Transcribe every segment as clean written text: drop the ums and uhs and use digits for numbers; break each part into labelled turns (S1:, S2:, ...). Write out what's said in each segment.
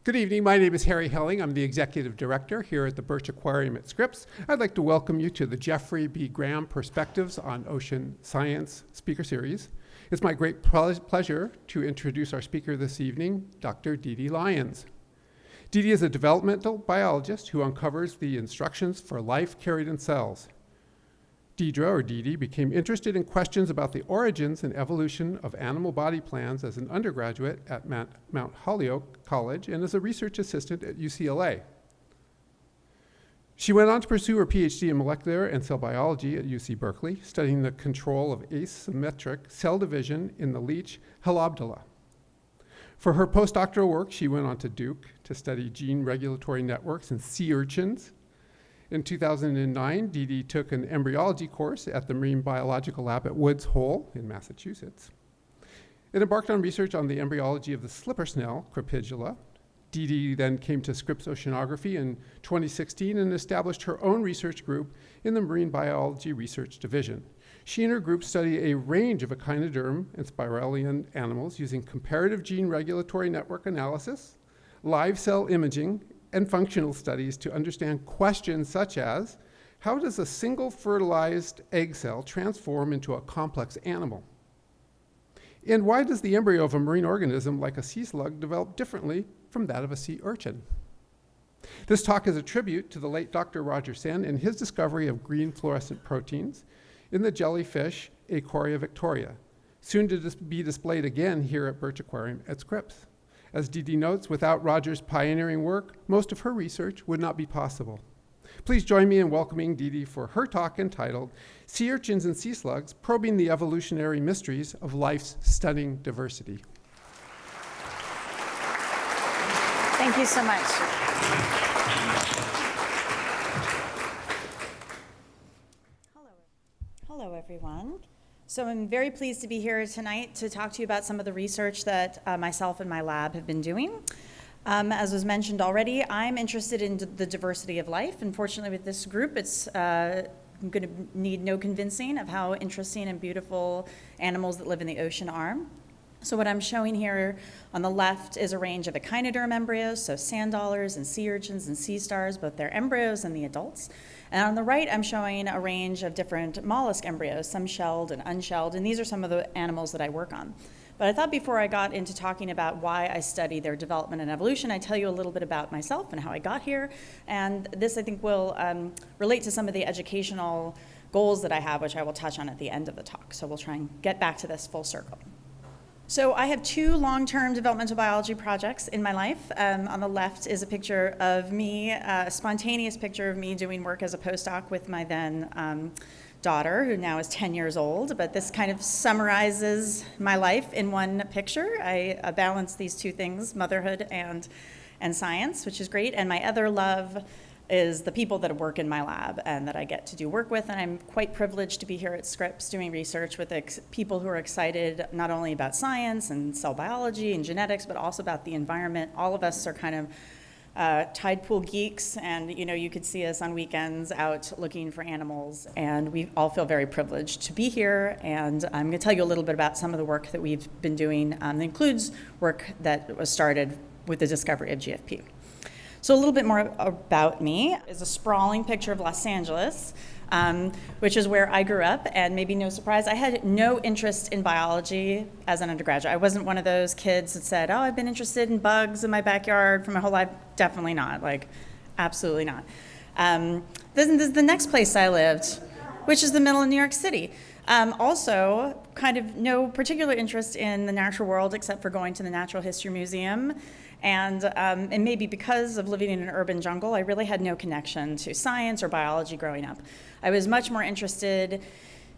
S1: Good evening. My name is Harry Helling. I'm the Executive Director here at the Birch Aquarium at Scripps. I'd like to welcome you to the Jeffrey B. Graham Perspectives on Ocean Science speaker series. It's my great pleasure to introduce our speaker this evening, Dr. Deirdre Lyons. Deirdre is a developmental biologist who uncovers the instructions for life carried in cells. Deirdre became interested in questions about the origins and evolution of animal body plans as an undergraduate at Mount Holyoke College and as a research assistant at UCLA. She went on to pursue her PhD in molecular and cell biology at UC Berkeley, studying the control of asymmetric cell division in the leech Halobdula. For her postdoctoral work, she went on to Duke to study gene regulatory networks in sea urchins. In 2009, Deirdre took an embryology course at the Marine Biological Lab at Woods Hole in Massachusetts. It embarked on research on the embryology of the slipper snail, Crepidula. Deirdre then came to Scripps Oceanography in 2016 and established her own research group in the Marine Biology Research Division. She and her group study a range of echinoderm and spiralian animals using comparative gene regulatory network analysis, live cell imaging, and functional studies to understand questions such as, how does a single fertilized egg cell transform into a complex animal? And why does the embryo of a marine organism like a sea slug develop differently from that of a sea urchin? This talk is a tribute to the late Dr. Roger Sen and his discovery of green fluorescent proteins in the jellyfish Achoria victoria, soon to be displayed again here at Birch Aquarium at Scripps. As Deirdre notes, without Roger's pioneering work, most of her research would not be possible. Please join me in welcoming Deirdre for her talk entitled Sea Urchins and Sea Slugs, Probing the Evolutionary Mysteries of Life's Stunning Diversity.
S2: Thank you so much. Hello, everyone. So I'm very pleased to be here tonight to talk to you about some of the research that myself and my lab have been doing. As was mentioned already, I'm interested in the diversity of life. Unfortunately, with this group, I'm going to need no convincing of how interesting and beautiful animals that live in the ocean are. So what I'm showing here on the left is a range of echinoderm embryos, so sand dollars and sea urchins and sea stars, both their embryos and the adults. And on the right, I'm showing a range of different mollusk embryos, some shelled and unshelled, and these are some of the animals that I work on. But I thought before I got into talking about why I study their development and evolution, I'd tell you a little bit about myself and how I got here. And this, I think, will relate to some of the educational goals that I have, which I will touch on at the end of the talk. So we'll try and get back to this full circle. So I have two long-term developmental biology projects in my life. On the left is a picture of me, a spontaneous picture of me doing work as a postdoc with my then daughter, who now is 10 years old. But this kind of summarizes my life in one picture. I balance these two things, motherhood and science, which is great. And my other love is the people that work in my lab and that I get to do work with. And I'm quite privileged to be here at Scripps doing research with people who are excited not only about science and cell biology and genetics, but also about the environment. All of us are kind of tide pool geeks, and you could see us on weekends out looking for animals, and we all feel very privileged to be here. And I'm going to tell you a little bit about some of the work that we've been doing. It includes work that was started with the discovery of GFP. So a little bit more about me is a sprawling picture of Los Angeles, which is where I grew up, and maybe no surprise, I had no interest in biology as an undergraduate. I wasn't one of those kids that said, oh, I've been interested in bugs in my backyard for my whole life. Definitely not, absolutely not. This is the next place I lived, which is the middle of New York City. Also, kind of no particular interest in the natural world except for going to the Natural History Museum. And maybe because of living in an urban jungle, I really had no connection to science or biology growing up. I was much more interested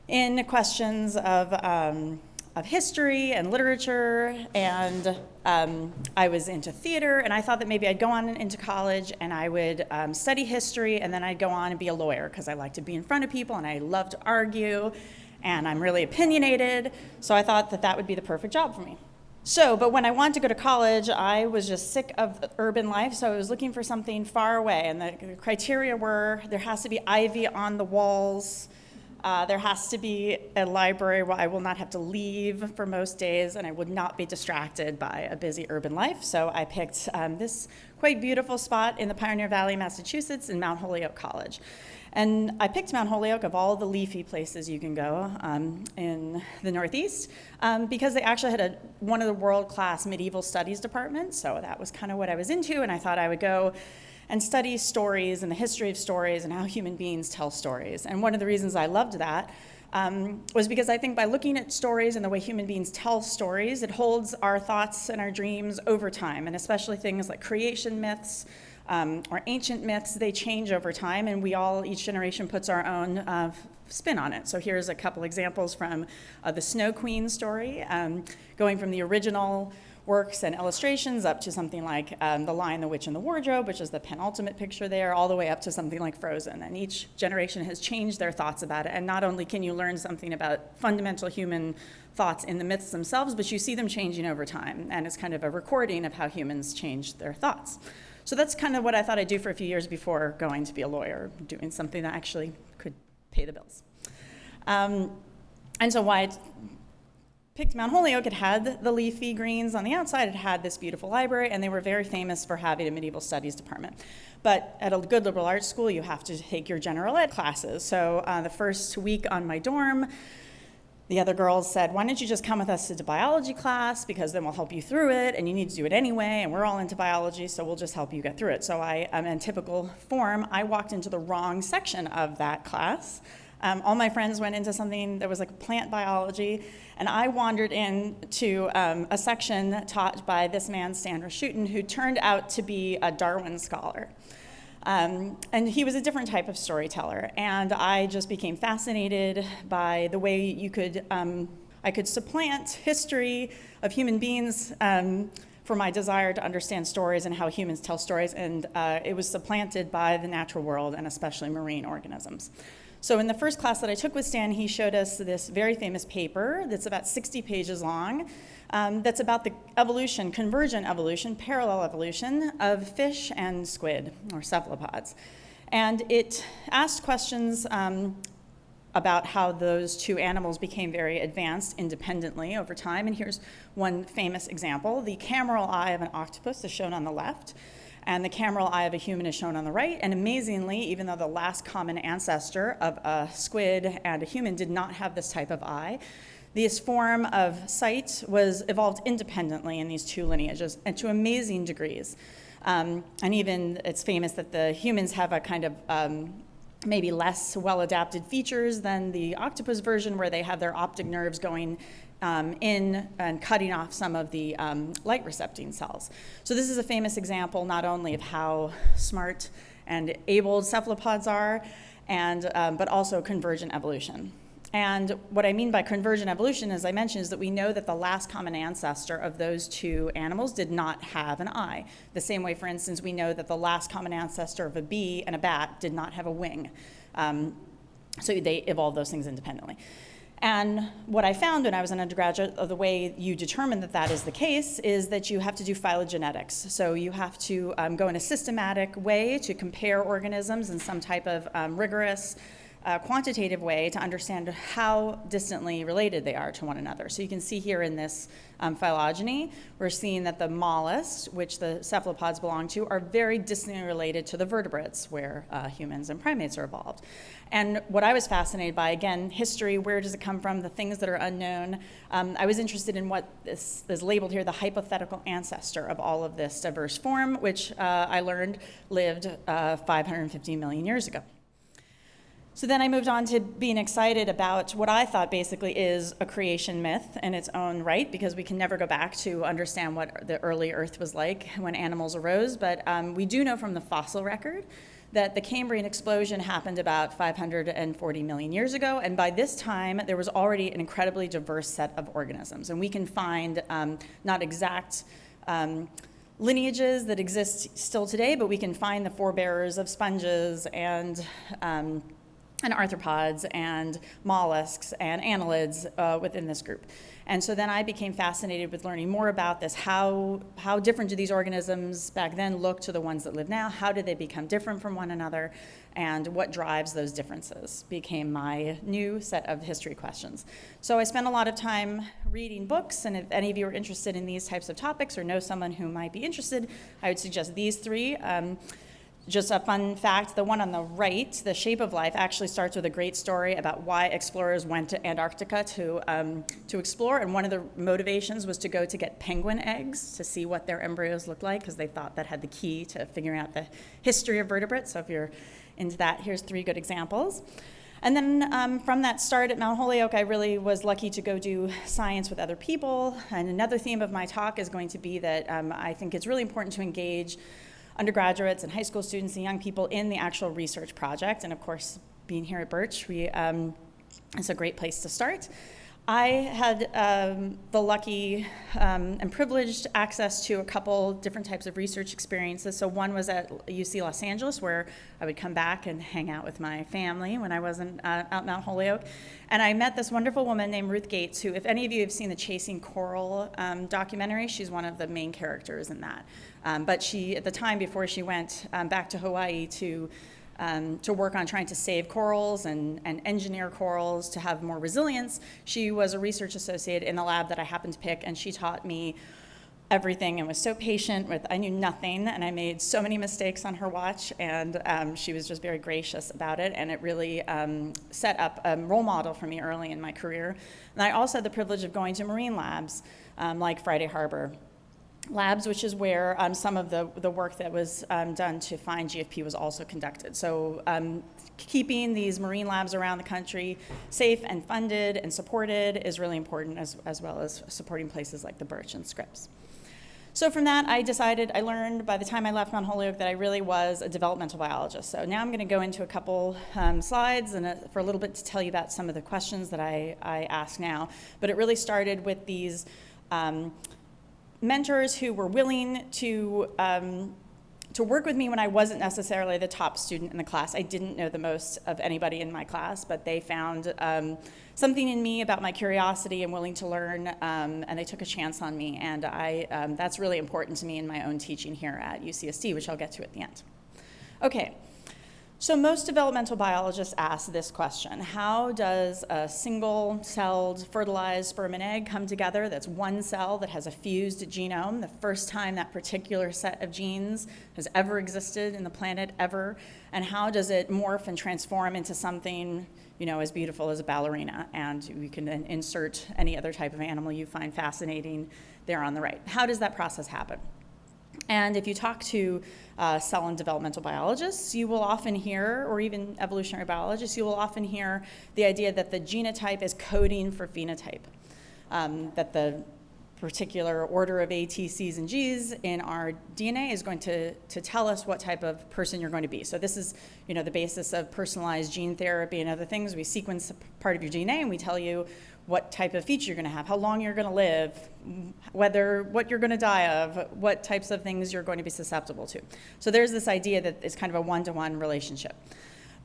S2: in questions of history and literature, and I was into theater, and I thought that maybe I'd go on into college and I would study history, and then I'd go on and be a lawyer because I like to be in front of people and I love to argue, and I'm really opinionated, so I thought that that would be the perfect job for me. But when I wanted to go to college, I was just sick of urban life, so I was looking for something far away, and the criteria were there has to be ivy on the walls, There has to be a library where I will not have to leave for most days, and I would not be distracted by a busy urban life. So I picked this quite beautiful spot in the Pioneer Valley, Massachusetts, in Mount Holyoke College. And I picked Mount Holyoke of all the leafy places you can go in the Northeast because they actually had one of the world-class medieval studies departments. So that was kind of what I was into, and I thought I would go and study stories and the history of stories and how human beings tell stories. And one of the reasons I loved that was because I think by looking at stories and the way human beings tell stories, it holds our thoughts and our dreams over time, and especially things like creation myths or ancient myths. They change over time, and each generation puts our own spin on it. So here's a couple examples from the Snow Queen story, going from the original works and illustrations up to something like The Lion, the Witch, and the Wardrobe, which is the penultimate picture there, all the way up to something like Frozen. And each generation has changed their thoughts about it. And not only can you learn something about fundamental human thoughts in the myths themselves, but you see them changing over time. And it's kind of a recording of how humans change their thoughts. So that's kind of what I thought I'd do for a few years before going to be a lawyer, doing something that actually could pay the bills. And so why I picked Mount Holyoke, it had the leafy greens on the outside, it had this beautiful library, and they were very famous for having a medieval studies department. But at a good liberal arts school, you have to take your general ed classes. So the first week on my dorm, the other girls said, why don't you just come with us to biology class, because then we'll help you through it, and you need to do it anyway, and we're all into biology, so we'll just help you get through it. So in typical form, I walked into the wrong section of that class. All my friends went into something that was like plant biology, and I wandered into a section taught by this man, Stan Raschutin, who turned out to be a Darwin scholar. And he was a different type of storyteller, and I just became fascinated by the way I could supplant history of human beings for my desire to understand stories and how humans tell stories, and it was supplanted by the natural world and especially marine organisms. So in the first class that I took with Stan, he showed us this very famous paper that's about 60 pages long that's about the evolution, convergent evolution, parallel evolution of fish and squid, or cephalopods. And it asked questions about how those two animals became very advanced independently over time. And here's one famous example. The cameral eye of an octopus is shown on the left, and the cameral eye of a human is shown on the right. And amazingly, even though the last common ancestor of a squid and a human did not have this type of eye, this form of sight was evolved independently in these two lineages and to amazing degrees. And even it's famous that the humans have a kind of maybe less well-adapted features than the octopus version, where they have their optic nerves going in and cutting off some of the light recepting cells. So this is a famous example not only of how smart and able cephalopods are, but also convergent evolution. And what I mean by convergent evolution, as I mentioned, is that we know that the last common ancestor of those two animals did not have an eye. The same way, for instance, we know that the last common ancestor of a bee and a bat did not have a wing. So they evolved those things independently. And what I found when I was an undergraduate of the way you determine that that is the case is that you have to do phylogenetics. So you have to go in a systematic way to compare organisms in some type of rigorous quantitative way to understand how distantly related they are to one another. So you can see here in this phylogeny, we're seeing that the mollusks, which the cephalopods belong to, are very distantly related to the vertebrates, where humans and primates are evolved. And what I was fascinated by, again, history, where does it come from, the things that are unknown. I was interested in what is labeled here, the hypothetical ancestor of all of this diverse form, which I learned lived 550 million years ago. So then I moved on to being excited about what I thought basically is a creation myth in its own right, because we can never go back to understand what the early Earth was like when animals arose. But we do know from the fossil record that the Cambrian explosion happened about 540 million years ago. And by this time, there was already an incredibly diverse set of organisms. And we can find not exact lineages that exist still today, but we can find the forebearers of sponges and arthropods and mollusks and annelids within this group. And so then I became fascinated with learning more about this. How different do these organisms back then look to the ones that live now? How did they become different from one another? And what drives those differences became my new set of history questions. So I spent a lot of time reading books, and if any of you are interested in these types of topics or know someone who might be interested, I would suggest these three. Just a fun fact, the one on the right, The Shape of Life, actually starts with a great story about why explorers went to Antarctica to explore, and one of the motivations was to go to get penguin eggs to see what their embryos looked like, because they thought that had the key to figuring out the history of vertebrates. So if you're into that, here's 3 good examples. And then from that start at Mount Holyoke, I really was lucky to go do science with other people. And another theme of my talk is going to be that I think it's really important to engage undergraduates and high school students and young people in the actual research project. And of course, being here at Birch, it's a great place to start. I had the lucky and privileged access to a couple different types of research experiences. So one was at UC Los Angeles, where I would come back and hang out with my family when I wasn't out Mount Holyoke. And I met this wonderful woman named Ruth Gates, who, if any of you have seen the Chasing Coral documentary, she's one of the main characters in that. But she, at the time before she went back to Hawaii to work on trying to save corals and engineer corals to have more resilience, she was a research associate in the lab that I happened to pick, and she taught me everything and was so patient with, I knew nothing, and I made so many mistakes on her watch, and she was just very gracious about it, and it really set up a role model for me early in my career. And I also had the privilege of going to marine labs like Friday Harbor Labs, which is where some of the work that was done to find GFP was also conducted. So keeping these marine labs around the country safe and funded and supported is really important, as well as supporting places like the Birch and Scripps. So from that, I learned by the time I left Mount Holyoke that I really was a developmental biologist. So now I'm going to go into a couple slides and for a little bit to tell you about some of the questions that I ask now. But it really started with these mentors who were willing to work with me when I wasn't necessarily the top student in the class. I didn't know the most of anybody in my class, but they found something in me about my curiosity and willing to learn, and they took a chance on me, and that's really important to me in my own teaching here at UCSD, which I'll get to at the end. Okay. So most developmental biologists ask this question: how does a single-celled fertilized sperm and egg come together that's one cell that has a fused genome, the first time that particular set of genes has ever existed in the planet ever, and how does it morph and transform into something, you know, as beautiful as a ballerina? And you can then insert any other type of animal you find fascinating there on the right. How does that process happen? And if you talk to cell and developmental biologists, you will often hear, or even evolutionary biologists, you will often hear the idea that the genotype is coding for phenotype, that the particular order of A, T, C's, and G's in our DNA is going to tell us what type of person you're going to be. So this is, you know, the basis of personalized gene therapy and other things. We sequence part of your DNA and we tell you what type of feature you're going to have, how long you're going to live, what you're going to die of, what types of things you're going to be susceptible to. So there's this idea that it's kind of a one-to-one relationship.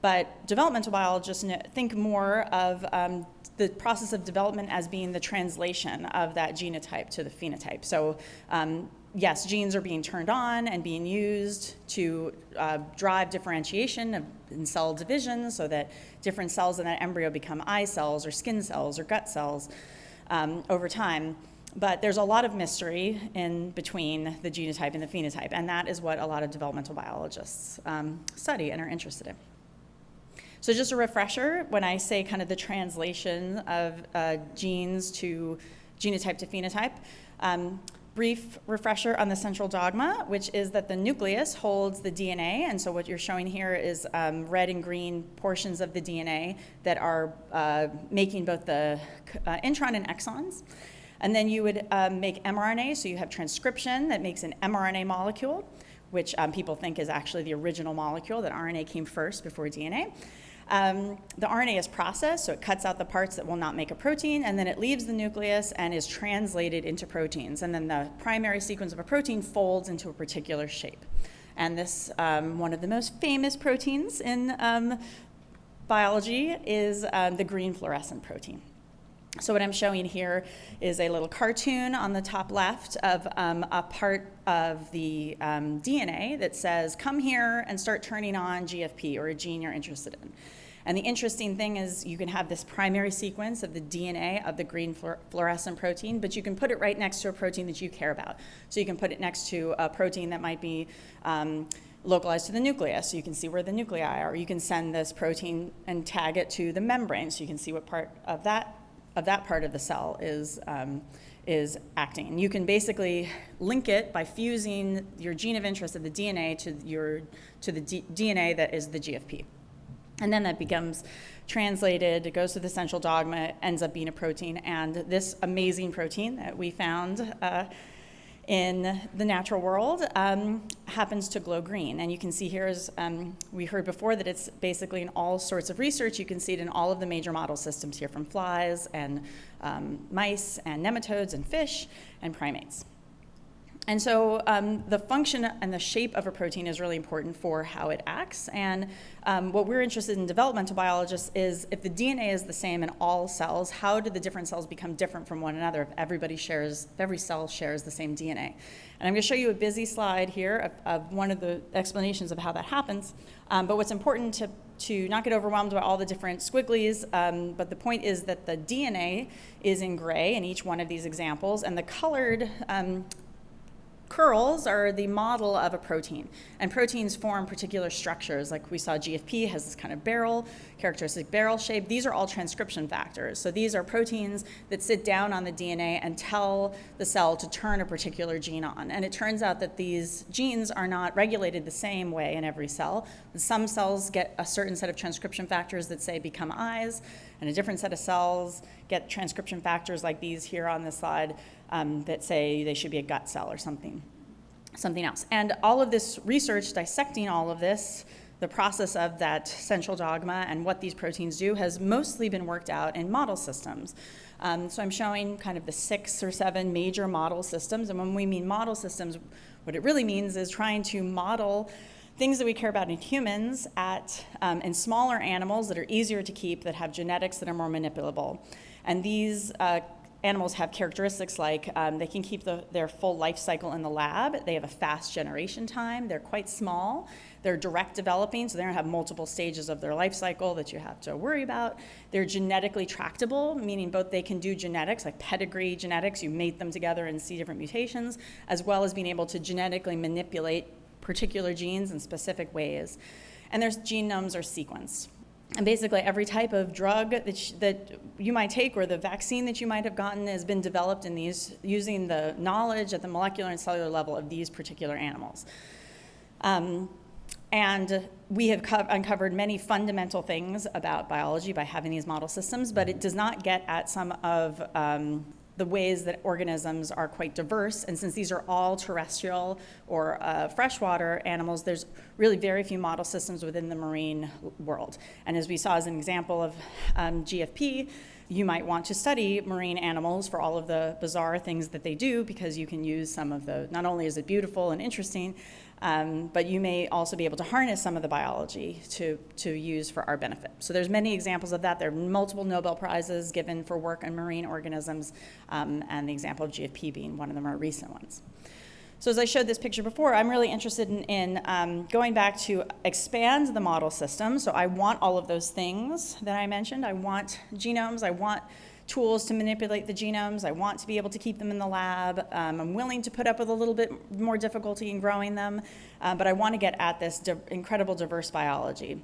S2: But developmental biologists think more of the process of development as being the translation of that genotype to the phenotype. So yes, genes are being turned on and being used to drive differentiation in cell division so that different cells in that embryo become eye cells or skin cells or gut cells over time. But there's a lot of mystery in between the genotype and the phenotype, and that is what a lot of developmental biologists study and are interested in. So just a refresher, when I say kind of the translation of genes to genotype to phenotype, brief refresher on the central dogma, which is that the nucleus holds the DNA, and so what you're showing here is red and green portions of the DNA that are making both the intron and exons. And then you would make mRNA, so you have transcription that makes an mRNA molecule, which people think is actually the original molecule, that RNA came first before DNA. The RNA is processed, so it cuts out the parts that will not make a protein, and then it leaves the nucleus and is translated into proteins. And then the primary sequence of a protein folds into a particular shape. And this, one of the most famous proteins in biology is the green fluorescent protein. So what I'm showing here is a little cartoon on the top left of a part of the DNA that says, come here and start turning on GFP, or a gene you're interested in. And the interesting thing is you can have this primary sequence of the DNA of the green fluorescent protein, but you can put it right next to a protein that you care about. So you can put it next to a protein that might be localized to the nucleus, so you can see where the nuclei are. You can send this protein and tag it to the membrane, so you can see what part of that part of the cell is acting. And you can basically link it by fusing your gene of interest of the DNA to the DNA that is the GFP. And then that becomes translated, it goes to the central dogma, it ends up being a protein, and this amazing protein that we found in the natural world happens to glow green. And you can see here, as we heard before, that it's basically in all sorts of research. You can see it in all of the major model systems here, from flies and mice and nematodes and fish and primates. And so the function and the shape of a protein is really important for how it acts. And what we're interested in developmental biologists is, if the DNA is the same in all cells, how do the different cells become different from one another if every cell shares the same DNA? And I'm going to show you a busy slide here of one of the explanations of how that happens. But what's important to not get overwhelmed by all the different squigglies, but the point is that the DNA is in gray in each one of these examples, and the colored curls are the model of a protein. And proteins form particular structures, like we saw GFP has this kind of characteristic barrel shape. These are all transcription factors. So these are proteins that sit down on the DNA and tell the cell to turn a particular gene on. And it turns out that these genes are not regulated the same way in every cell. Some cells get a certain set of transcription factors that say become eyes, and a different set of cells get transcription factors like these here on this slide that say they should be a gut cell or something else. And all of this research dissecting all of this, the process of that central dogma and what these proteins do, has mostly been worked out in model systems. So I'm showing kind of the 6 or 7 major model systems. And when we mean model systems, what it really means is trying to model things that we care about in humans in smaller animals that are easier to keep, that have genetics that are more manipulable. And these animals have characteristics like they can keep their full life cycle in the lab. They have a fast generation time. They're quite small. They're direct developing, so they don't have multiple stages of their life cycle that you have to worry about. They're genetically tractable, meaning both they can do genetics, like pedigree genetics. You mate them together and see different mutations, as well as being able to genetically manipulate particular genes in specific ways. And their genomes are sequenced. And basically every type of drug that you might take, or the vaccine that you might have gotten, has been developed in these using the knowledge at the molecular and cellular level of these particular animals. And we have uncovered many fundamental things about biology by having these model systems, but it does not get at some of the ways that organisms are quite diverse. And since these are all terrestrial or freshwater animals, there's really very few model systems within the marine world. And as we saw as an example of GFP, you might want to study marine animals for all of the bizarre things that they do, because you can use some of not only is it beautiful and interesting, but you may also be able to harness some of the biology to use for our benefit. So there's many examples of that. There are multiple Nobel Prizes given for work on marine organisms, and the example of GFP being one of the more recent ones. So as I showed this picture before, I'm really interested in going back to expand the model system. So I want all of those things that I mentioned. I want genomes. I want tools to manipulate the genomes. I want to be able to keep them in the lab. I'm willing to put up with a little bit more difficulty in growing them, but I want to get at this incredible diverse biology.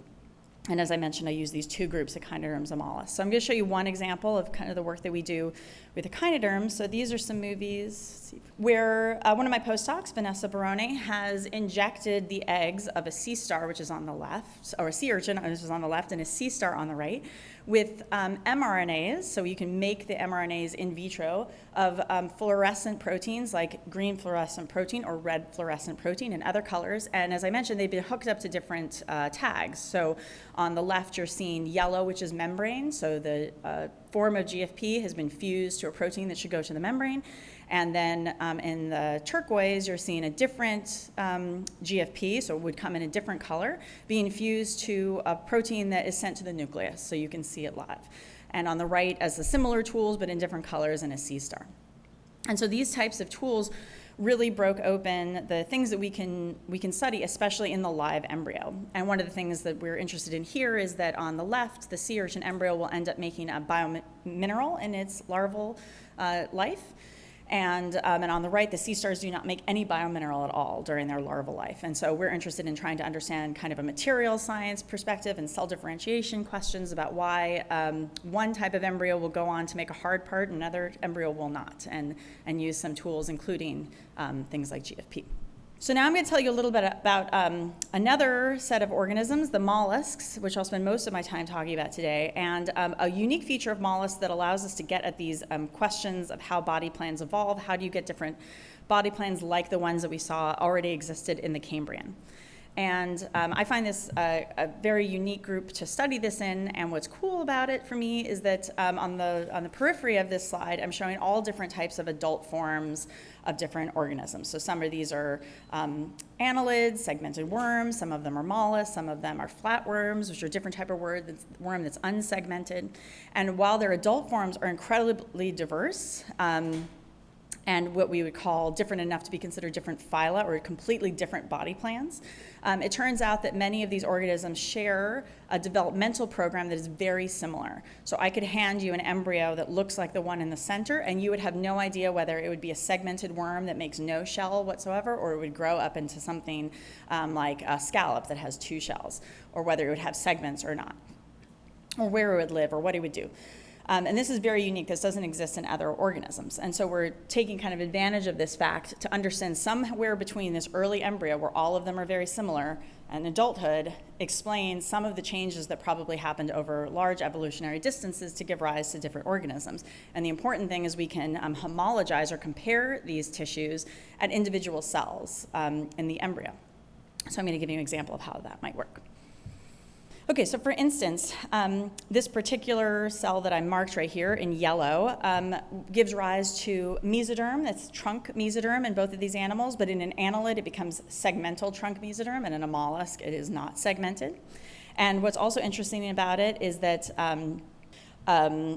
S2: And as I mentioned, I use these 2 groups, echinoderms and mollusks. So I'm going to show you one example of kind of the work that we do with echinoderms. So these are some movies where one of my postdocs, Vanessa Barone, has injected the eggs of a sea star, which is on the left, or a sea urchin, which is on the left, and a sea star on the right, with mRNAs. So you can make the mRNAs in vitro of fluorescent proteins, like green fluorescent protein or red fluorescent protein, and other colors. And as I mentioned, they've been hooked up to different tags. So on the left, you're seeing yellow, which is membrane. So the form of GFP has been fused to a protein that should go to the membrane. And then in the turquoise, you're seeing a different GFP, so it would come in a different color, being fused to a protein that is sent to the nucleus, so you can see it live. and on the right as the similar tools, but in different colors, and a sea star. And so these types of tools really broke open the things that we can study, especially in the live embryo. And one of the things that we're interested in here is that on the left, the sea urchin embryo will end up making a biomineral in its larval life. And on the right, the sea stars do not make any biomineral at all during their larval life. And so we're interested in trying to understand kind of a material science perspective and cell differentiation questions about why one type of embryo will go on to make a hard part and another embryo will not, and use some tools, including things like GFP. So now I'm going to tell you a little bit about another set of organisms, the mollusks, which I'll spend most of my time talking about today, and a unique feature of mollusks that allows us to get at these questions of how body plans evolve. How do you get different body plans like the ones that we saw already existed in the Cambrian? And I find this a very unique group to study this in, and what's cool about it for me is that on the periphery of this slide, I'm showing all different types of adult forms of different organisms. So some of these are annelids, segmented worms, some of them are mollusks, some of them are flatworms, which are a different type of worm that's unsegmented. And while their adult forms are incredibly diverse, and what we would call different enough to be considered different phyla or completely different body plans. It turns out that many of these organisms share a developmental program that is very similar. So I could hand you an embryo that looks like the one in the center, and you would have no idea whether it would be a segmented worm that makes no shell whatsoever, or it would grow up into something like a scallop that has 2 shells, or whether it would have segments or not, or where it would live, or what it would do. And this is very unique. This doesn't exist in other organisms. And so we're taking kind of advantage of this fact to understand somewhere between this early embryo, where all of them are very similar, and adulthood, explains some of the changes that probably happened over large evolutionary distances to give rise to different organisms. And the important thing is we can homologize or compare these tissues at individual cells in the embryo. So I'm going to give you an example of how that might work. Okay, so for instance, this particular cell that I marked right here in yellow gives rise to mesoderm. That's trunk mesoderm in both of these animals, but in an annelid it becomes segmental trunk mesoderm, and in a mollusk it is not segmented. And what's also interesting about it is that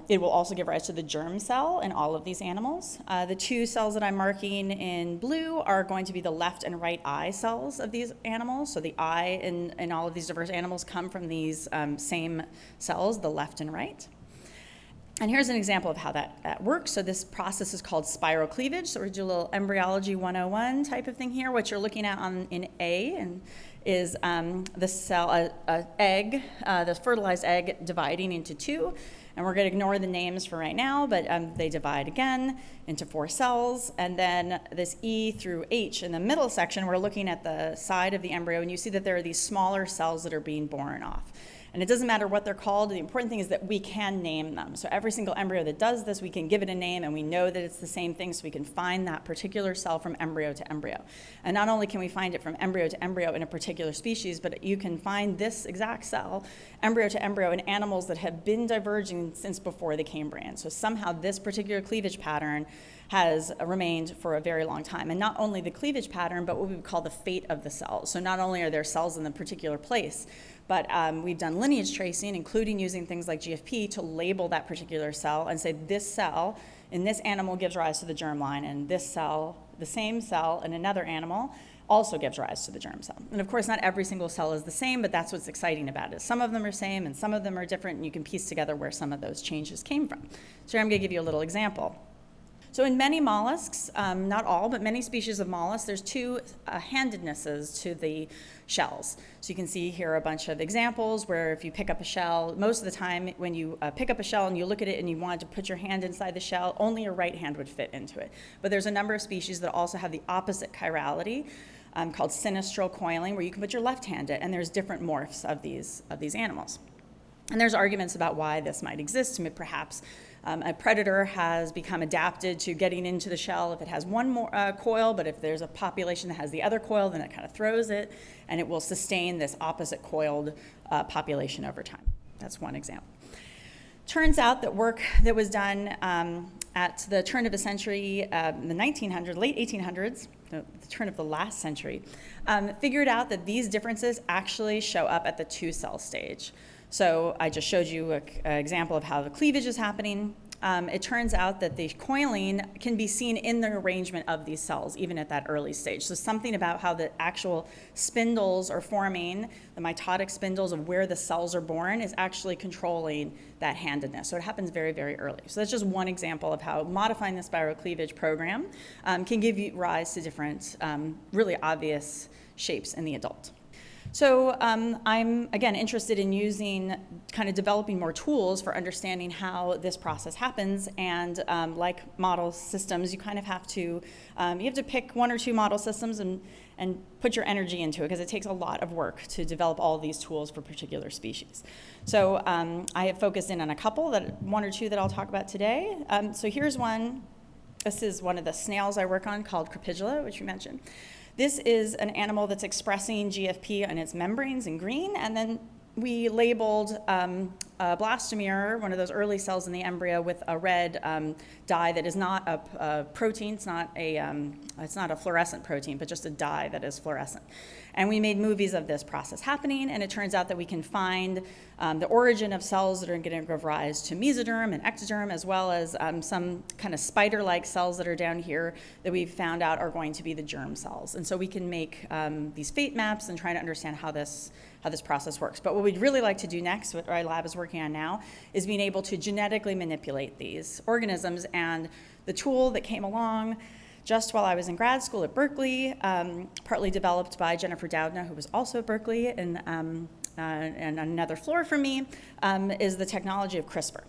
S2: it will also give rise to the germ cell in all of these animals. The 2 cells that I'm marking in blue are going to be the left and right eye cells of these animals. So the eye in all of these diverse animals come from these same cells, the left and right. And here's an example of how that works. So this process is called spiral cleavage. So we're doing a little embryology 101 type of thing here. What you're looking at in A is the cell, egg, the fertilized egg dividing into 2. And we're going to ignore the names for right now, but they divide again into 4 cells. And then this E through H in the middle section, we're looking at the side of the embryo, and you see that there are these smaller cells that are being born off. And it doesn't matter what they're called. The important thing is that we can name them. So every single embryo that does this, we can give it a name, and we know that it's the same thing, so we can find that particular cell from embryo to embryo. And not only can we find it from embryo to embryo in a particular species, but you can find this exact cell, embryo to embryo, in animals that have been diverging since before the Cambrian. So somehow this particular cleavage pattern has remained for a very long time. And not only the cleavage pattern, but what we would call the fate of the cells. So not only are there cells in the particular place, but we've done lineage tracing, including using things like GFP to label that particular cell and say this cell in this animal gives rise to the germline, and this cell, the same cell in another animal, also gives rise to the germ cell. And of course, not every single cell is the same, but that's what's exciting about it. Some of them are same and some of them are different, and you can piece together where some of those changes came from. So here I'm going to give you a little example. So in many mollusks, not all, but many species of mollusks, there's 2 handednesses to the shells. So you can see here a bunch of examples where if you pick up a shell, most of the time when you pick up a shell and you look at it and you wanted to put your hand inside the shell, only your right hand would fit into it. But there's a number of species that also have the opposite chirality, called sinistral coiling, where you can put your left hand in, and there's different morphs of these animals. And there's arguments about why this might exist. Perhaps a predator has become adapted to getting into the shell if it has one more coil, but if there's a population that has the other coil, then it kind of throws it, and it will sustain this opposite coiled population over time. That's one example. Turns out that work that was done at the turn of the century, in the 1900s, late 1800s, the turn of the last century, figured out that these differences actually show up at the 2-cell stage. So I just showed you an example of how the cleavage is happening. It turns out that the coiling can be seen in the arrangement of these cells, even at that early stage. So something about how the actual spindles are forming, the mitotic spindles of where the cells are born, is actually controlling that handedness. So it happens very, very early. So that's just one example of how modifying the spiral cleavage program can give you rise to different, really obvious shapes in the adult. So I'm, again, interested in using, kind of developing more tools for understanding how this process happens. And like model systems, you kind of have to, you have to pick one or two model systems and put your energy into it, because it takes a lot of work to develop all these tools for particular species. So I have focused in on a couple, one or two that I'll talk about today. So here's one. This is one of the snails I work on called Crepidula, which you mentioned. This is an animal that's expressing GFP on its membranes in green, and then we labeled a blastomere, one of those early cells in the embryo, with a red dye that is not a protein. It's not a fluorescent protein, but just a dye that is fluorescent. And we made movies of this process happening, and it turns out that we can find the origin of cells that are going to give rise to mesoderm and ectoderm, as well as some kind of spider-like cells that are down here that we've found out are going to be the germ cells. And so we can make these fate maps and try to understand how this process works. But what we'd really like to do next, what our lab is working on now, is being able to genetically manipulate these organisms. And the tool that came along just while I was in grad school at Berkeley, partly developed by Jennifer Doudna, who was also at Berkeley, and another floor from me, is the technology of CRISPR,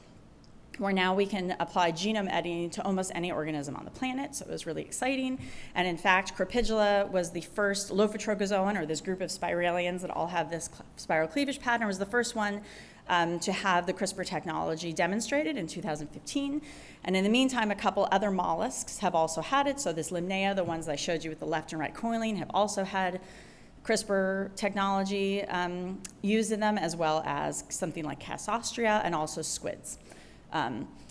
S2: where now we can apply genome editing to almost any organism on the planet. So it was really exciting. And in fact, Crepidula was the first Lophotrochozoan, or this group of spiralians that all have this spiral cleavage pattern, was the first one to have the CRISPR technology demonstrated in 2015. And in the meantime, a couple other mollusks have also had it. So this Limnea, the ones I showed you with the left and right coiling, have also had CRISPR technology used in them, as well as something like Cassostrea and also squids.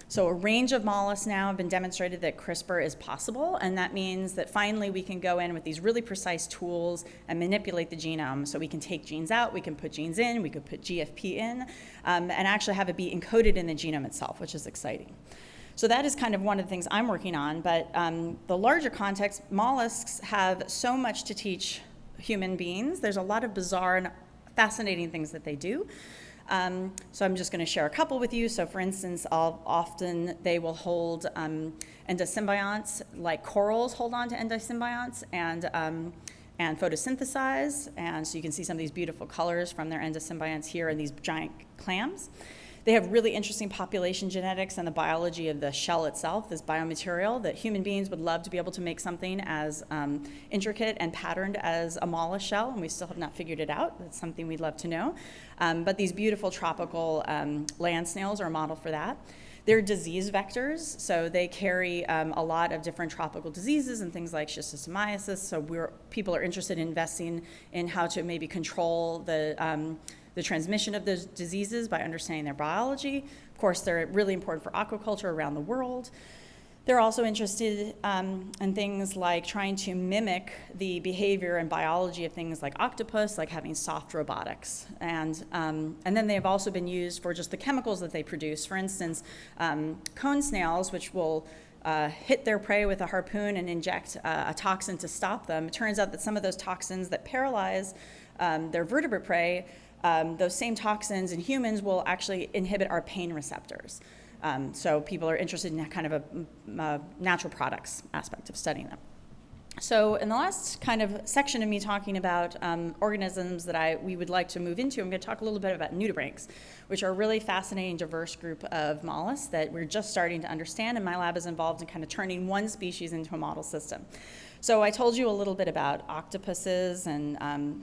S2: So a range of mollusks now have been demonstrated that CRISPR is possible, and that means that finally we can go in with these really precise tools and manipulate the genome. So we can take genes out, we can put genes in, we could put GFP in, and actually have it be encoded in the genome itself, which is exciting. So that is kind of one of the things I'm working on, but the larger context, mollusks have so much to teach human beings. There's a lot of bizarre and fascinating things that they do. So I'm just going to share a couple with you. So for instance, often they will hold endosymbionts, like corals hold on to endosymbionts and photosynthesize. And so you can see some of these beautiful colors from their endosymbionts here and these giant clams. They have really interesting population genetics and the biology of the shell itself, this biomaterial, that human beings would love to be able to make something as intricate and patterned as a mollusk shell, and we still have not figured it out. That's something we'd love to know. But these beautiful tropical land snails are a model for that. They're disease vectors, so they carry a lot of different tropical diseases and things like schistosomiasis, so people are interested in investing in how to maybe control the transmission of those diseases by understanding their biology. Of course, they're really important for aquaculture around the world. They're also interested in things like trying to mimic the behavior and biology of things like octopus, like having soft robotics. And then they have also been used for just the chemicals that they produce. For instance, cone snails, which will hit their prey with a harpoon and inject a toxin to stop them. It turns out that some of those toxins that paralyze their vertebrate prey, those same toxins in humans will actually inhibit our pain receptors. So people are interested in kind of a natural products aspect of studying them. So in the last kind of section of me talking about organisms that we would like to move into, I'm going to talk a little bit about nudibranchs, which are a really fascinating, diverse group of mollusks that we're just starting to understand, and my lab is involved in kind of turning one species into a model system. So I told you a little bit about octopuses and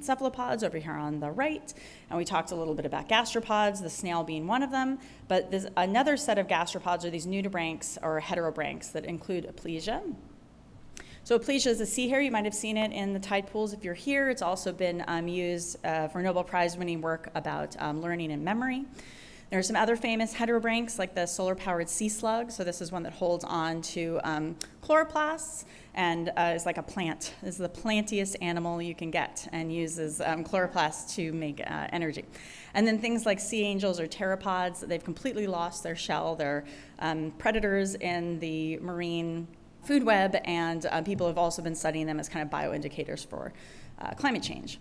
S2: cephalopods over here on the right, and we talked a little bit about gastropods, the snail being one of them, but there's another set of gastropods are these nudibranchs or heterobranchs that include Aplysia. So Aplysia is a sea hare. You might have seen it in the tide pools if you're here. It's also been used for Nobel Prize winning work about learning and memory. There are some other famous heterobranchs like the solar-powered sea slug. So this is one that holds on to chloroplasts and is like a plant. This is the plantiest animal you can get and uses chloroplasts to make energy. And then things like sea angels or pteropods, they've completely lost their shell. They're predators in the marine food web, and people have also been studying them as kind of bioindicators for climate change.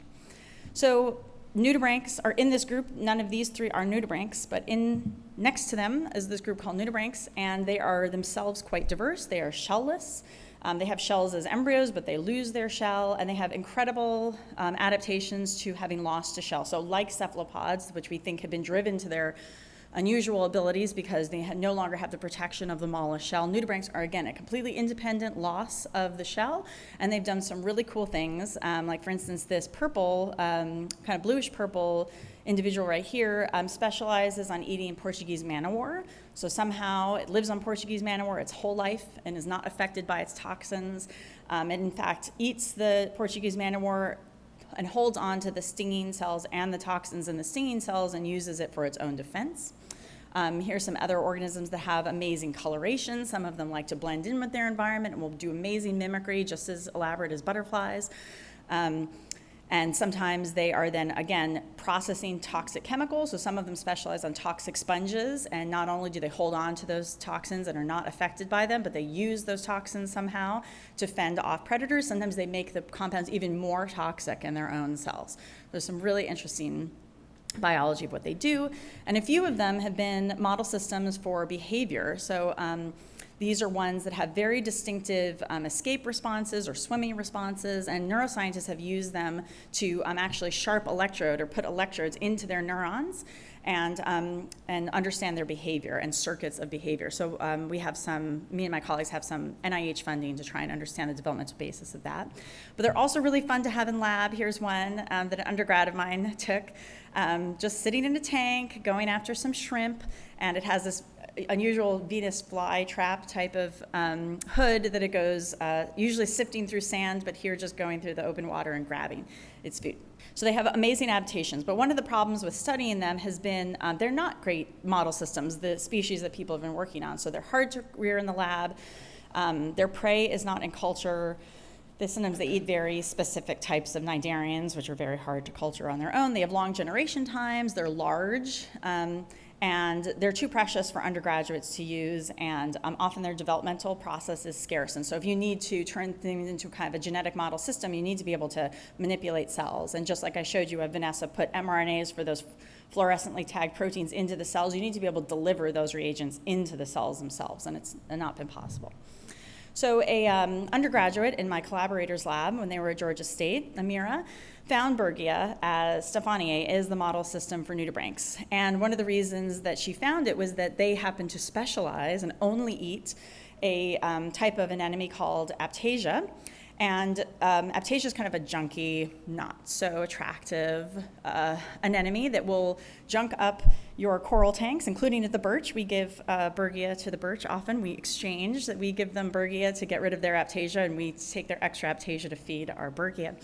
S2: So nudibranchs are in this group. None of these three are nudibranchs, but next to them is this group called nudibranchs, and they are themselves quite diverse. They are shellless. They have shells as embryos, but they lose their shell, and they have incredible adaptations to having lost a shell. So like cephalopods, which we think have been driven to their unusual abilities because they no longer have the protection of the mollusk shell, nudibranchs are, again, a completely independent loss of the shell, and they've done some really cool things. Like, for instance, this purple, kind of bluish purple individual right here specializes on eating Portuguese man-o-war. So somehow it lives on Portuguese man-o-war its whole life and is not affected by its toxins. And in fact, eats the Portuguese man-o-war and holds on to the stinging cells and the toxins in the stinging cells and uses it for its own defense. Here's some other organisms that have amazing coloration. Some of them like to blend in with their environment and will do amazing mimicry, just as elaborate as butterflies. And sometimes they are then, again, processing toxic chemicals. So some of them specialize on toxic sponges, and not only do they hold on to those toxins and are not affected by them, but they use those toxins somehow to fend off predators. Sometimes they make the compounds even more toxic in their own cells. There's some really interesting biology of what they do, and a few of them have been model systems for behavior. So these are ones that have very distinctive escape responses or swimming responses, and neuroscientists have used them to actually sharp electrode or put electrodes into their neurons and understand their behavior and circuits of behavior. So me and my colleagues have some NIH funding to try and understand the developmental basis of that. But they're also really fun to have in lab. Here's one that an undergrad of mine took, just sitting in a tank, going after some shrimp, and it has this unusual Venus flytrap type of hood that it goes usually sifting through sand, but here just going through the open water and grabbing its food. So they have amazing adaptations, but one of the problems with studying them has been they're not great model systems, the species that people have been working on. So they're hard to rear in the lab. Their prey is not in culture. Sometimes they eat very specific types of cnidarians, which are very hard to culture on their own. They have long generation times. They're large. And they're too precious for undergraduates to use, and often their developmental process is scarce. And so if you need to turn things into kind of a genetic model system, you need to be able to manipulate cells. And just like I showed you, Vanessa put mRNAs for those fluorescently tagged proteins into the cells, you need to be able to deliver those reagents into the cells themselves, and it's not been possible. So a undergraduate in my collaborator's lab, when they were at Georgia State, Amira, found Bergia as Stephaniae is the model system for nudibranchs. And one of the reasons that she found it was that they happen to specialize and only eat a type of anemone called Aptasia. And Aptasia is kind of a junky, not so attractive anemone that will junk up your coral tanks, including at the birch. We give Bergia to the birch often. We exchange that we give them Bergia to get rid of their Aptasia, and we take their extra Aptasia to feed our Bergia.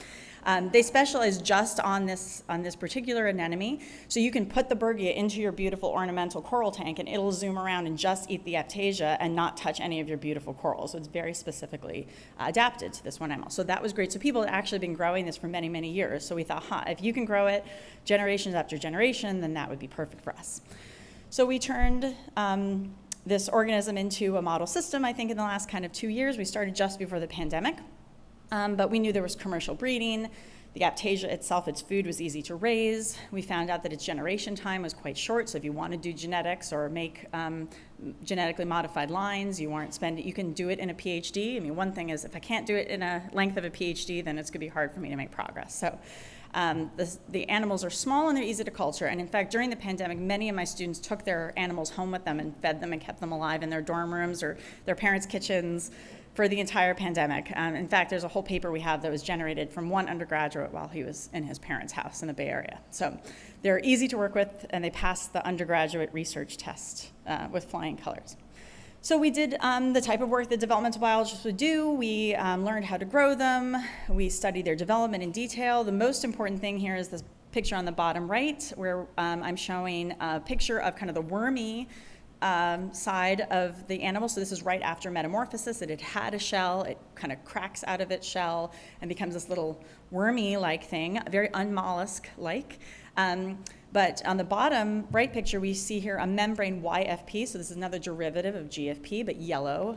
S2: They specialize just on this particular anemone, so you can put the Bergia into your beautiful ornamental coral tank, and it'll zoom around and just eat the Aptasia and not touch any of your beautiful corals. So it's very specifically adapted to this one animal. So that was great. So people had actually been growing this for many, many years. So we thought, if you can grow it generations after generation, then that would be perfect for us. So we turned this organism into a model system, I think, in the last kind of 2 years. We started just before the pandemic. But we knew there was commercial breeding. The Aptasia itself, its food, was easy to raise. We found out that its generation time was quite short, so if you want to do genetics or make genetically modified lines, you can do it in a PhD. I mean, one thing is, if I can't do it in a length of a PhD, then it's going to be hard for me to make progress. So the animals are small and they're easy to culture. And in fact, during the pandemic, many of my students took their animals home with them and fed them and kept them alive in their dorm rooms or their parents' kitchens for the entire pandemic. In fact, there's a whole paper we have that was generated from one undergraduate while he was in his parents' house in the Bay Area. So they're easy to work with, and they passed the undergraduate research test with flying colors. So we did the type of work that developmental biologists would do. We learned how to grow them. We studied their development in detail. The most important thing here is this picture on the bottom right, where I'm showing a picture of kind of the wormy side of the animal. So this is right after metamorphosis. It had had a shell. It kind of cracks out of its shell and becomes this little wormy-like thing, very unmollusk-like. But on the bottom right picture, we see here a membrane YFP. So this is another derivative of GFP, but yellow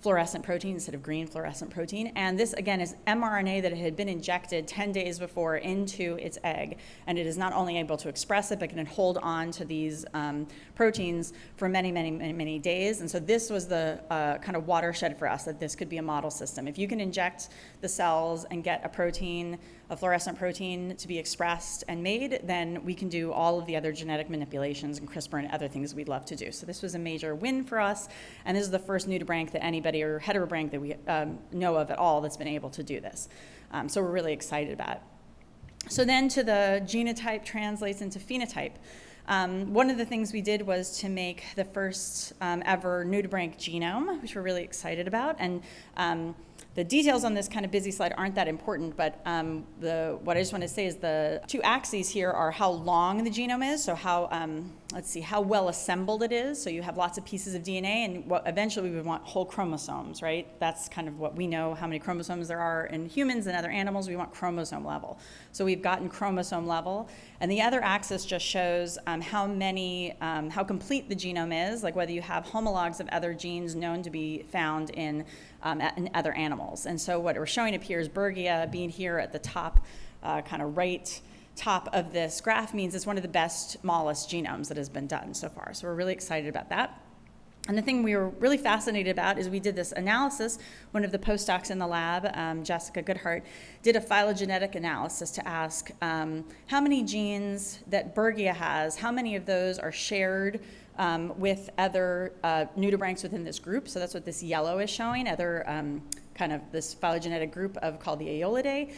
S2: fluorescent protein instead of green fluorescent protein. And this, again, is mRNA that had been injected 10 days before into its egg. And it is not only able to express it, but can hold on to these proteins for many, many, many, many days. And so this was the kind of watershed for us, that this could be a model system. If you can inject the cells and get a protein, a fluorescent protein to be expressed and made, then we can do all of the other genetic manipulations and CRISPR and other things we'd love to do. So this was a major win for us, and this is the first nudibranch that anybody, or heterobranch that we know of at all, that's been able to do this. So we're really excited about it. So then to the genotype translates into phenotype. One of the things we did was to make the first ever nudibranch genome, which we're really excited about. And the details on this kind of busy slide aren't that important, but what I just want to say is the two axes here are how long the genome is, so how, how well assembled it is. So you have lots of pieces of DNA, and what eventually we would want whole chromosomes, right? That's kind of what we know, how many chromosomes there are in humans and other animals. We want chromosome level. So we've gotten chromosome level. And the other axis just shows how complete the genome is, like whether you have homologs of other genes known to be found in other animals. And so what we're showing up here is Bergia being here at the top, kind of right top of this graph, means it's one of the best mollusk genomes that has been done so far. So we're really excited about that. And the thing we were really fascinated about is we did this analysis. One of the postdocs in the lab, Jessica Goodhart, did a phylogenetic analysis to ask how many genes that Bergia has, how many of those are shared with other nudibranchs within this group. So that's what this yellow is showing, other kind of this phylogenetic group called the Aeolidae.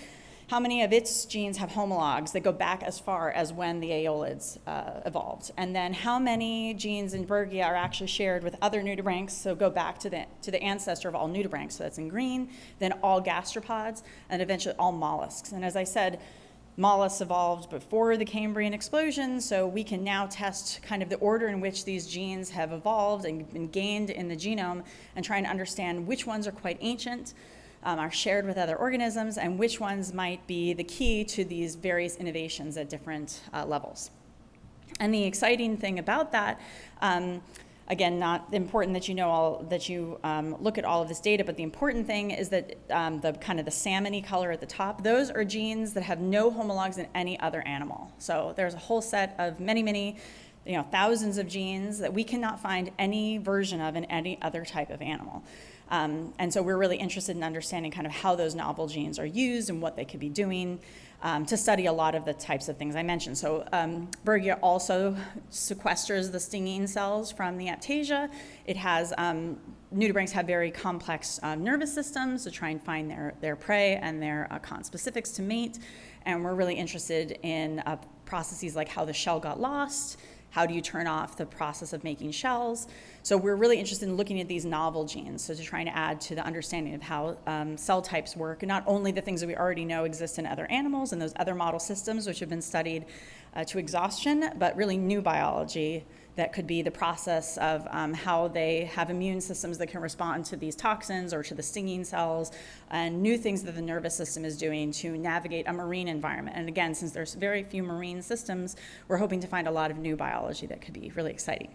S2: How many of its genes have homologs that go back as far as when the aeolids evolved? And then how many genes in Bergia are actually shared with other nudibranchs, so go back to the ancestor of all nudibranchs, so that's in green, then all gastropods, and eventually all mollusks. And as I said, mollusks evolved before the Cambrian explosion, so we can now test kind of the order in which these genes have evolved and been gained in the genome and try and understand which ones are quite ancient, are shared with other organisms, and which ones might be the key to these various innovations at different levels. And the exciting thing about that, again, not important that you know look at all of this data, but the important thing is that the kind of the salmony color at the top, those are genes that have no homologs in any other animal. So there's a whole set of many, thousands of genes that we cannot find any version of in any other type of animal. And so we're really interested in understanding kind of how those novel genes are used and what they could be doing to study a lot of the types of things I mentioned. So Bergia also sequesters the stinging cells from the aptasia. It has, nudibranchs have very complex nervous systems to try and find their prey and their conspecifics to mate. And we're really interested in processes like how the shell got lost. How do you turn off the process of making shells? So we're really interested in looking at these novel genes, so to try to add to the understanding of how cell types work, and not only the things that we already know exist in other animals and those other model systems which have been studied to exhaustion, but really new biology that could be the process of how they have immune systems that can respond to these toxins or to the stinging cells, and new things that the nervous system is doing to navigate a marine environment. And again, since there's very few marine systems, we're hoping to find a lot of new biology that could be really exciting.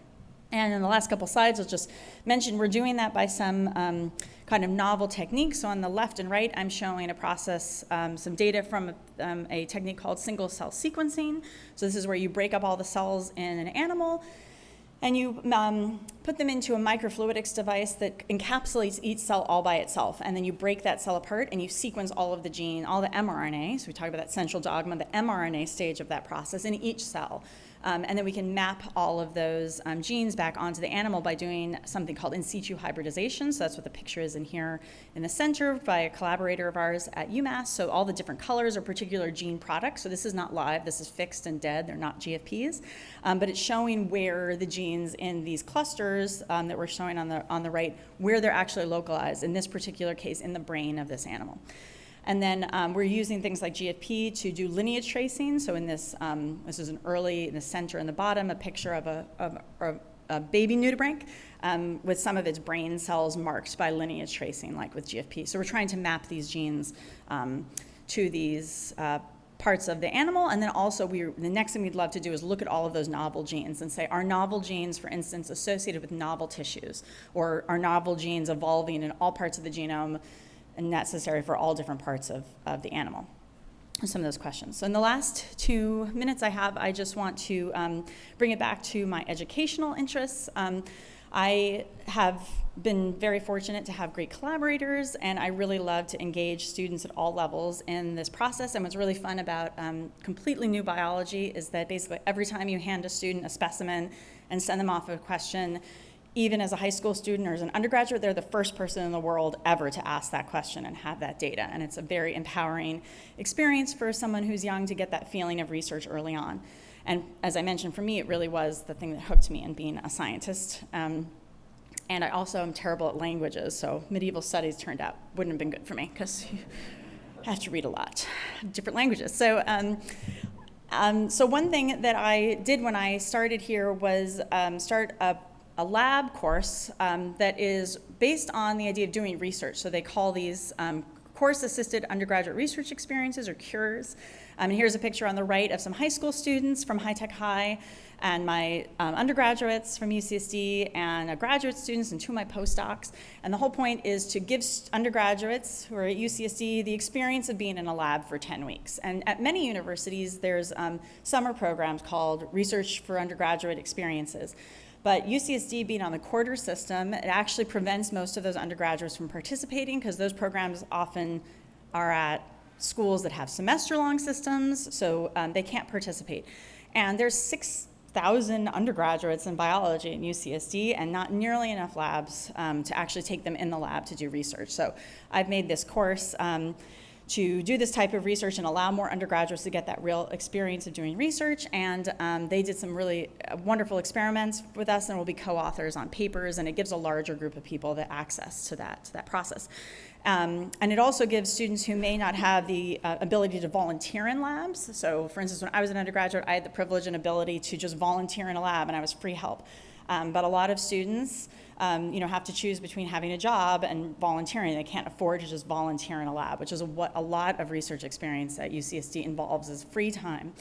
S2: And in the last couple slides, I'll just mention we're doing that by some kind of novel techniques. So on the left and right, I'm showing a process, some data from a technique called single cell sequencing. So this is where you break up all the cells in an animal, and you put them into a microfluidics device that encapsulates each cell all by itself. And then you break that cell apart and you sequence all of the gene, all the mRNA. So we talk about that central dogma, the mRNA stage of that process in each cell. And then we can map all of those genes back onto the animal by doing something called in situ hybridization. So that's what the picture is in here in the center by a collaborator of ours at UMass. So all the different colors are particular gene products. So this is not live, this is fixed and dead, they're not GFPs. But it's showing where the genes in these clusters that we're showing on the right, where they're actually localized, in this particular case in the brain of this animal. And then we're using things like GFP to do lineage tracing. So in this, this is an early, in the center and the bottom, a picture of a baby nudibranch with some of its brain cells marked by lineage tracing, like with GFP. So we're trying to map these genes to these parts of the animal. And then also the next thing we'd love to do is look at all of those novel genes and say, are novel genes, for instance, associated with novel tissues? Or are novel genes evolving in all parts of the genome and necessary for all different parts of the animal? Some of those questions. So in the last 2 minutes I have, I just want to bring it back to my educational interests. I have been very fortunate to have great collaborators, and I really love to engage students at all levels in this process. And what's really fun about completely new biology is that basically every time you hand a student a specimen and send them off a question, even as a high school student or as an undergraduate, they're the first person in the world ever to ask that question and have that data. And it's a very empowering experience for someone who's young to get that feeling of research early on. And as I mentioned, for me, it really was the thing that hooked me in being a scientist. And I also am terrible at languages, so medieval studies turned out wouldn't have been good for me because you have to read a lot of different languages. So one thing that I did when I started here was start a lab course that is based on the idea of doing research. So they call these course-assisted undergraduate research experiences, or CURES. And here's a picture on the right of some high school students from High Tech High, and my undergraduates from UCSD, and graduate students, and 2 of my postdocs. And the whole point is to give undergraduates who are at UCSD the experience of being in a lab for 10 weeks. And at many universities, there's summer programs called Research for Undergraduate Experiences. But UCSD being on the quarter system, it actually prevents most of those undergraduates from participating because those programs often are at schools that have semester-long systems, so they can't participate. And there's 6,000 undergraduates in biology at UCSD and not nearly enough labs to actually take them in the lab to do research. So I've made this course to do this type of research and allow more undergraduates to get that real experience of doing research. And they did some really wonderful experiments with us, and will be co-authors on papers, and it gives a larger group of people the access to that process. And it also gives students who may not have the ability to volunteer in labs. So for instance, when I was an undergraduate, I had the privilege and ability to just volunteer in a lab, and I was free help. But a lot of students have to choose between having a job and volunteering. They can't afford to just volunteer in a lab, which is what a lot of research experience at UCSD involves, is free time.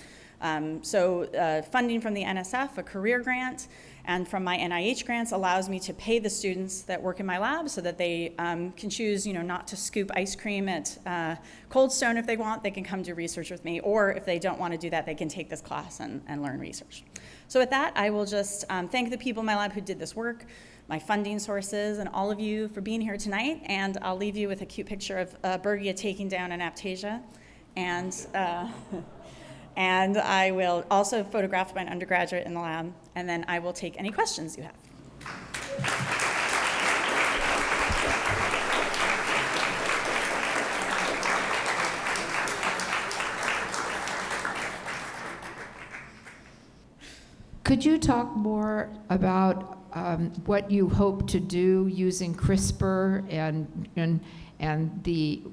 S2: So funding from the NSF, a career grant, and from my NIH grants allows me to pay the students that work in my lab so that they can choose, not to scoop ice cream at Cold Stone if they want. They can come do research with me, or if they don't want to do that, they can take this class and learn research. So with that, I will just thank the people in my lab who did this work, my funding sources, and all of you for being here tonight. And I'll leave you with a cute picture of Bergia taking down an Aptasia. And I will also photograph my undergraduate in the lab, and then I will take any questions you have.
S3: Could you talk more about what you hope to do using CRISPR and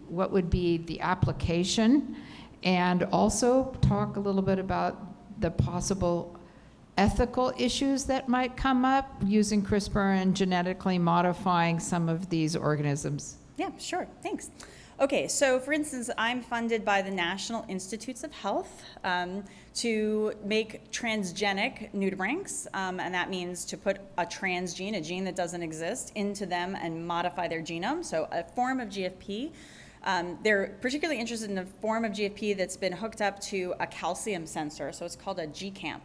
S3: what would be the application? And also talk a little bit about the possible ethical issues that might come up using CRISPR and genetically modifying some of these organisms.
S2: Yeah, sure, thanks. Okay, so for instance, I'm funded by the National Institutes of Health to make transgenic nudibranchs, and that means to put a transgene, a gene that doesn't exist, into them and modify their genome, so a form of GFP. They're particularly interested in a form of GFP that's been hooked up to a calcium sensor, so it's called a GCAMP,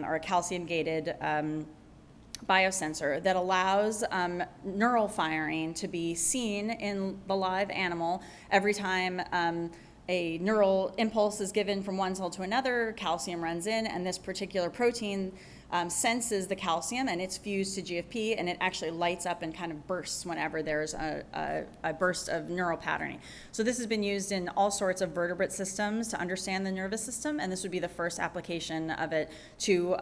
S2: or a calcium-gated biosensor that allows neural firing to be seen in the live animal every time a neural impulse is given from one cell to another, calcium runs in, and this particular protein senses the calcium, and it's fused to GFP, and it actually lights up and kind of bursts whenever there's a burst of neural patterning. So this has been used in all sorts of vertebrate systems to understand the nervous system, and this would be the first application of it to a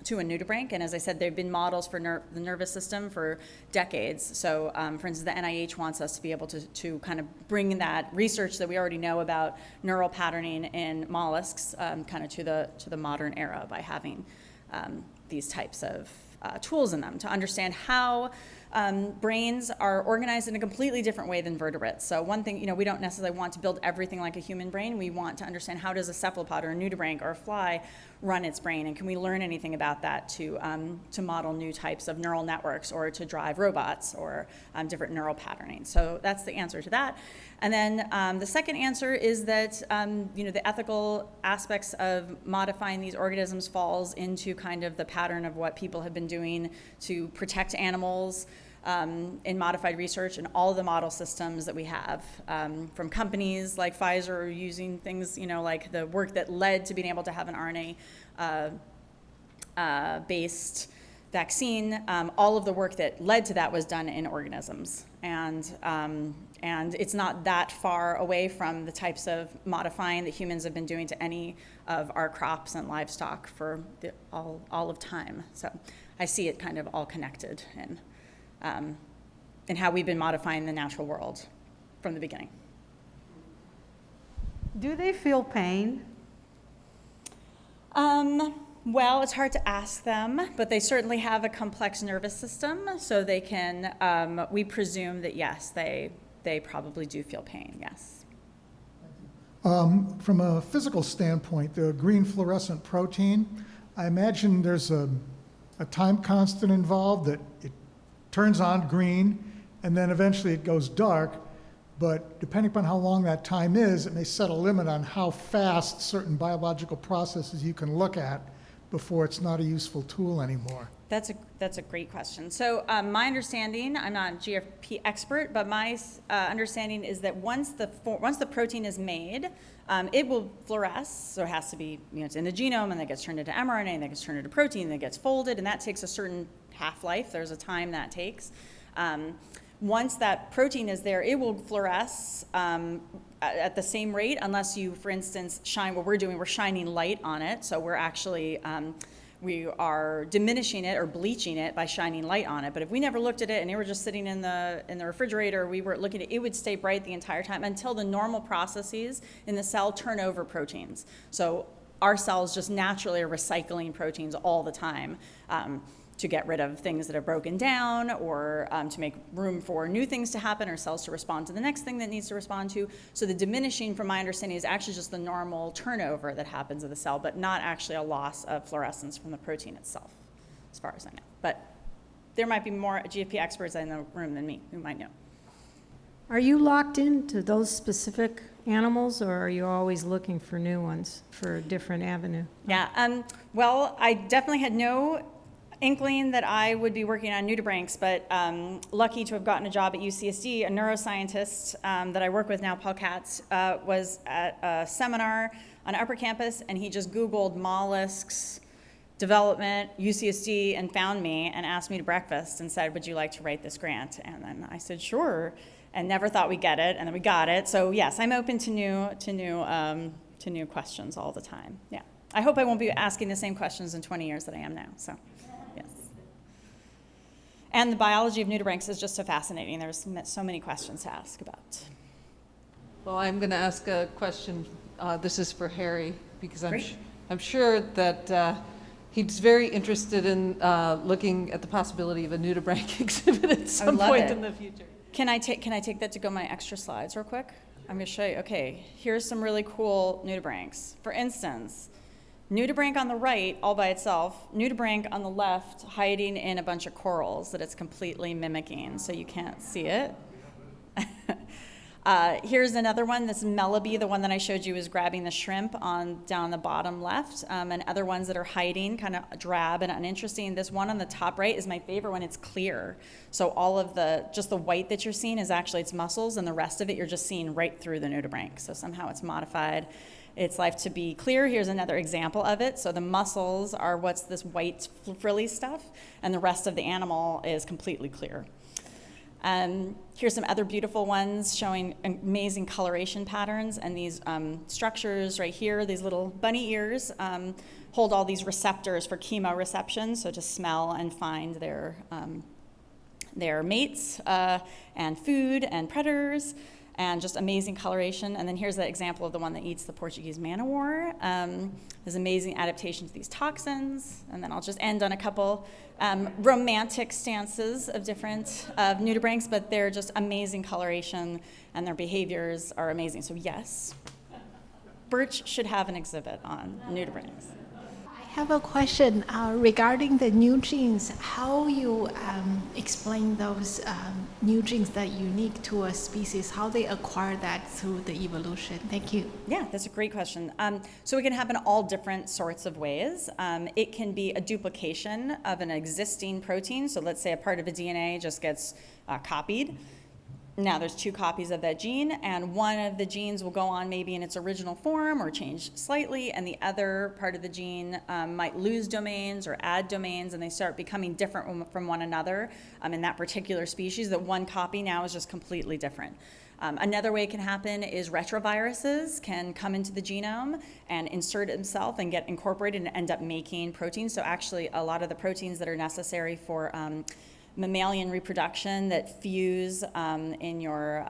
S2: nudibranch. And as I said, there have been models for the nervous system for decades. So for instance, the NIH wants us to be able to kind of bring that research that we already know about neural patterning in mollusks kind of to the modern era by having these types of tools in them to understand how brains are organized in a completely different way than vertebrates. So one thing, we don't necessarily want to build everything like a human brain. We want to understand how does a cephalopod or a nudibranch or a fly run its brain, and can we learn anything about that to model new types of neural networks or to drive robots or different neural patterning. So that's the answer to that. And then the second answer is that the ethical aspects of modifying these organisms falls into kind of the pattern of what people have been doing to protect animals in modified research, and all the model systems that we have from companies like Pfizer using things, like the work that led to being able to have an RNA based vaccine. All of the work that led to that was done in organisms, and it's not that far away from the types of modifying that humans have been doing to any of our crops and livestock for all of time. So I see it kind of all connected in how we've been modifying the natural world from the beginning.
S4: Do they feel pain?
S2: Well, it's hard to ask them, but they certainly have a complex nervous system, so they can, we presume that yes, they probably do feel pain, yes.
S5: From a physical standpoint, the green fluorescent protein, I imagine there's a time constant involved that it turns on green and then eventually it goes dark, but depending upon how long that time is, it may set a limit on how fast certain biological processes you can look at before it's not a useful tool anymore.
S2: That's a great question. So my understanding, I'm not a GFP expert, but my understanding is that once the protein is made, it will fluoresce. So it has to be, it's in the genome, and then it gets turned into mRNA, and then it gets turned into protein, and then it gets folded, and that takes a certain half-life. There's a time that takes. Once that protein is there, it will fluoresce at the same rate, unless you, for instance, shine. What we're doing, we're shining light on it. So we're actually we are diminishing it or bleaching it by shining light on it. But if we never looked at it and it were just sitting in the refrigerator, we were looking at it, it would stay bright the entire time until the normal processes in the cell turn over proteins. So our cells just naturally are recycling proteins all the time to get rid of things that are broken down, or to make room for new things to happen, or cells to respond to the next thing that needs to respond to. So the diminishing, from my understanding, is actually just the normal turnover that happens of the cell, but not actually a loss of fluorescence from the protein itself, as far as I know. But there might be more GFP experts in the room than me who might know.
S4: Are you locked into those specific animals, or are you always looking for new ones for a different avenue?
S2: Yeah, well, I definitely had no inkling that I would be working on nudibranchs, but lucky to have gotten a job at UCSD. A neuroscientist that I work with now, Paul Katz, was at a seminar on Upper Campus, and he just Googled mollusks development, UCSD, and found me and asked me to breakfast and said, would you like to write this grant? And then I said, sure, and never thought we'd get it, and then we got it. So yes, I'm open to new questions all the time. Yeah, I hope I won't be asking the same questions in 20 years that I am now, so. Yes. And the biology of nudibranchs is just so fascinating. There's so many questions to ask about.
S6: Well, I'm going to ask a question. This is for Harry, because
S2: Great.
S6: I'm sure that he's very interested in looking at the possibility of a nudibranch exhibit at some point in the future.
S2: Can I take that to go my extra slides real quick? I'm going to show you. Okay, here's some really cool nudibranchs. For instance, nudibranch on the right, all by itself, nudibranch on the left, hiding in a bunch of corals that it's completely mimicking, so you can't see it. Here's another one, this Melody, the one that I showed you is grabbing the shrimp down the bottom left, and other ones that are hiding, kind of drab and uninteresting. This one on the top right is my favorite one. It's clear. So all of just the white that you're seeing is actually its muscles, and the rest of it you're just seeing right through the nudibranch. So somehow it's modified. its life to be clear. Here's another example of it. So the muscles are what's this white frilly stuff, and the rest of the animal is completely clear. Here's some other beautiful ones showing amazing coloration patterns, and these structures right here, these little bunny ears, hold all these receptors for chemoreception, so to smell and find their mates and food and predators, and just amazing coloration. And then here's the example of the one that eats the Portuguese man-o-war. There's amazing adaptation to these toxins. And then I'll just end on a couple romantic stances of different nudibranchs, but they're just amazing coloration, and their behaviors are amazing. So yes, Birch should have an exhibit on nudibranchs.
S7: I have a question regarding the new genes. How you explain those new genes that are unique to a species, how they acquire that through the evolution? Thank you.
S2: Yeah, that's a great question. So it can happen all different sorts of ways. It can be a duplication of an existing protein. So let's say a part of a DNA just gets copied. Now there's 2 copies of that gene, and one of the genes will go on maybe in its original form or change slightly, and the other part of the gene might lose domains or add domains, and they start becoming different from one another in that particular species. That one copy now is just completely different. Another way it can happen is retroviruses can come into the genome and insert itself and get incorporated and end up making proteins. So actually a lot of the proteins that are necessary for mammalian reproduction that fuse in your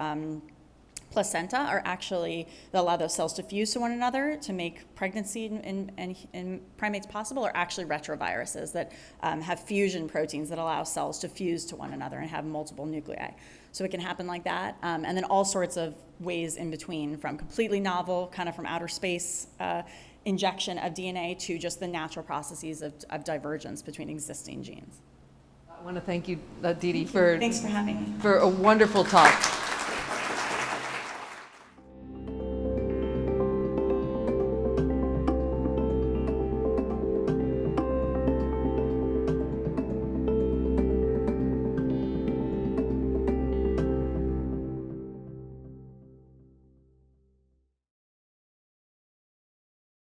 S2: placenta are actually, that allow those cells to fuse to one another to make pregnancy in primates possible, are actually retroviruses that have fusion proteins that allow cells to fuse to one another and have multiple nuclei. So it can happen like that, and then all sorts of ways in between, from completely novel, kind of from outer space injection of DNA to just the natural processes of divergence between existing genes.
S6: I want to thank you, Dee Dee, for
S2: Thanks for having me.
S6: for a wonderful talk.